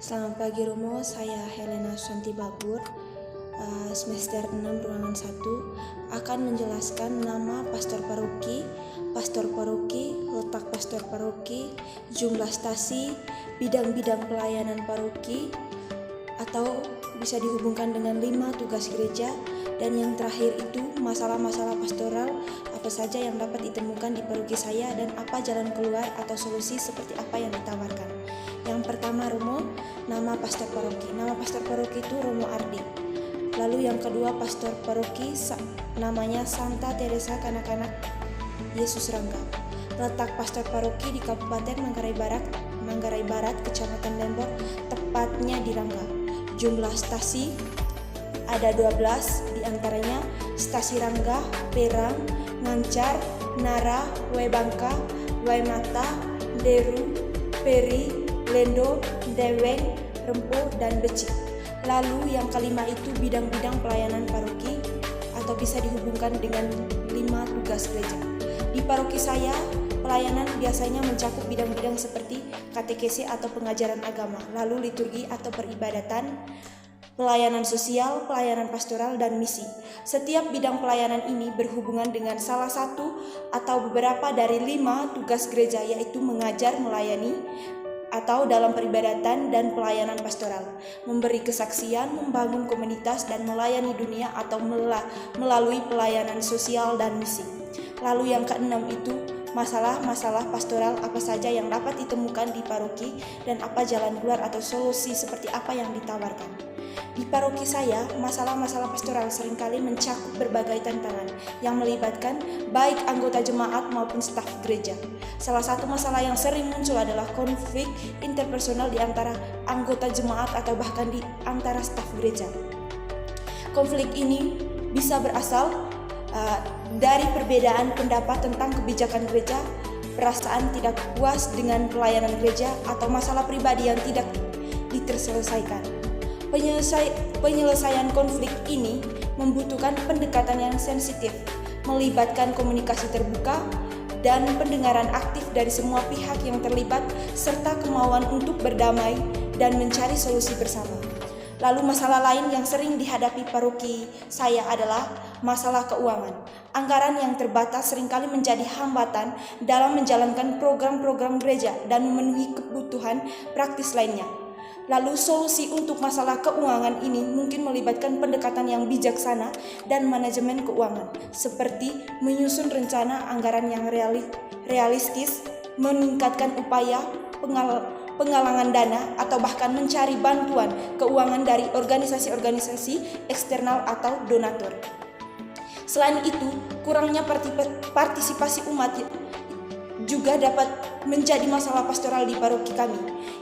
Selamat pagi Romo, saya Helena Santi Babur, semester 6 ruangan 1 akan menjelaskan nama pastor paroki, letak pastor paroki, jumlah stasi, bidang-bidang pelayanan paroki, atau bisa dihubungkan dengan 5 tugas gereja, dan yang terakhir itu masalah-masalah pastoral apa saja yang dapat ditemukan di paroki saya dan apa jalan keluar atau solusi seperti apa yang ditawarkan. Yang pertama Romo, nama pastor paroki. Nama pastor paroki itu Romo Ardi. Lalu yang kedua pastor paroki namanya Santa Teresa Kanak-kanak Yesus Rangga. Letak pastor paroki di Kabupaten Manggarai Barat, Kecamatan Lembor, tepatnya di Rangga. Jumlah stasi ada 12, diantaranya Stasi Rangga, Perang, Ngancar, Nara, Waibangka, Waimata, Deru, Peri, Lendo, Deweng, Rempo, dan Becik. Lalu yang kelima itu bidang-bidang pelayanan paroki atau bisa dihubungkan dengan 5 tugas gereja. Di paroki saya, pelayanan biasanya mencakup bidang-bidang seperti katekesi atau pengajaran agama, lalu liturgi atau peribadatan, pelayanan sosial, pelayanan pastoral, dan misi. Setiap bidang pelayanan ini berhubungan dengan salah satu atau beberapa dari 5 tugas gereja, yaitu mengajar, melayani, atau dalam peribadatan dan pelayanan pastoral, memberi kesaksian, membangun komunitas, dan melayani dunia atau melalui pelayanan sosial dan misi. Lalu yang keenam itu masalah-masalah pastoral apa saja yang dapat ditemukan di paroki dan apa jalan keluar atau solusi seperti apa yang ditawarkan. Di paroki saya, masalah-masalah pastoral seringkali mencakup berbagai tantangan yang melibatkan baik anggota jemaat maupun staf gereja. Salah satu masalah yang sering muncul adalah konflik interpersonal di antara anggota jemaat atau bahkan di antara staf gereja. Konflik ini bisa berasal dari perbedaan pendapat tentang kebijakan gereja, perasaan tidak puas dengan pelayanan gereja, atau masalah pribadi yang tidak diterselesaikan. Penyelesaian konflik ini membutuhkan pendekatan yang sensitif, melibatkan komunikasi terbuka dan pendengaran aktif dari semua pihak yang terlibat, serta kemauan untuk berdamai dan mencari solusi bersama. Lalu masalah lain yang sering dihadapi paroki saya adalah masalah keuangan. Anggaran yang terbatas seringkali menjadi hambatan dalam menjalankan program-program gereja dan memenuhi kebutuhan praktis lainnya. Lalu solusi untuk masalah keuangan ini mungkin melibatkan pendekatan yang bijaksana dan manajemen keuangan, seperti menyusun rencana anggaran yang realistis, meningkatkan upaya penggalangan dana, atau bahkan mencari bantuan keuangan dari organisasi-organisasi eksternal atau donatur. Selain itu, kurangnya partisipasi umat juga dapat menjadi masalah pastoral di paroki kami.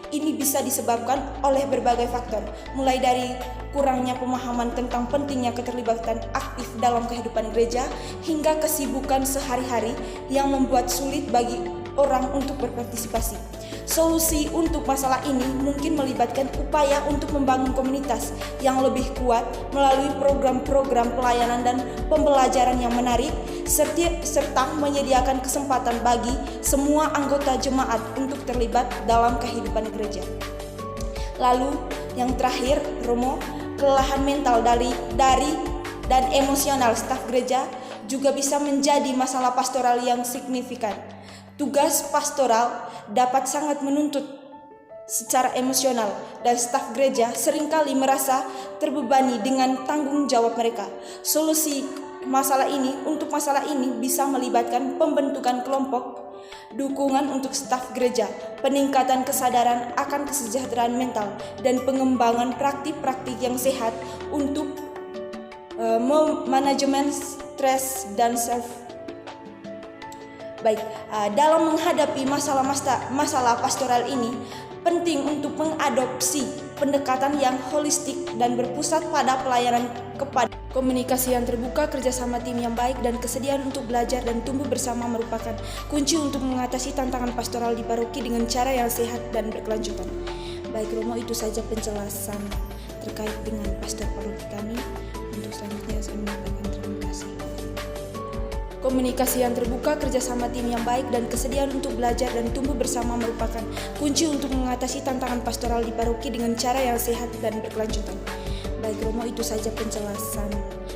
Ini bisa disebabkan oleh berbagai faktor, mulai dari kurangnya pemahaman tentang pentingnya keterlibatan aktif dalam kehidupan gereja, hingga kesibukan sehari-hari yang membuat sulit bagi orang untuk berpartisipasi. Solusi untuk masalah ini mungkin melibatkan upaya untuk membangun komunitas yang lebih kuat melalui program-program pelayanan dan pembelajaran yang menarik, serta menyediakan kesempatan bagi semua anggota jemaat untuk terlibat dalam kehidupan gereja. Lalu yang terakhir, Romo, kelelahan mental dari dan emosional staf gereja juga bisa menjadi masalah pastoral yang signifikan. Tugas pastoral dapat sangat menuntut secara emosional, dan staf gereja seringkali merasa terbebani dengan tanggung jawab mereka. Solusi masalah ini bisa melibatkan pembentukan kelompok dukungan untuk staf gereja, peningkatan kesadaran akan kesejahteraan mental, dan pengembangan praktik-praktik yang sehat untuk manajemen stres dan dalam menghadapi masalah pastoral ini, penting untuk mengadopsi pendekatan yang holistik dan berpusat pada pelayanan kepada komunikasi yang terbuka, kerjasama tim yang baik, dan kesediaan untuk belajar dan tumbuh bersama merupakan kunci untuk mengatasi tantangan pastoral di paroki dengan cara yang sehat dan berkelanjutan. Baik Romo, itu saja penjelasan terkait dengan pastor paroki kami. Untuk selanjutnya saya menyampaikan terima kasih. Komunikasi yang terbuka, kerjasama tim yang baik, dan kesediaan untuk belajar dan tumbuh bersama merupakan kunci untuk mengatasi tantangan pastoral di paroki dengan cara yang sehat dan berkelanjutan. Baik Romo, itu saja penjelasan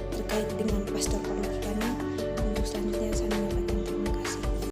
terkait dengan pastor paroki kami.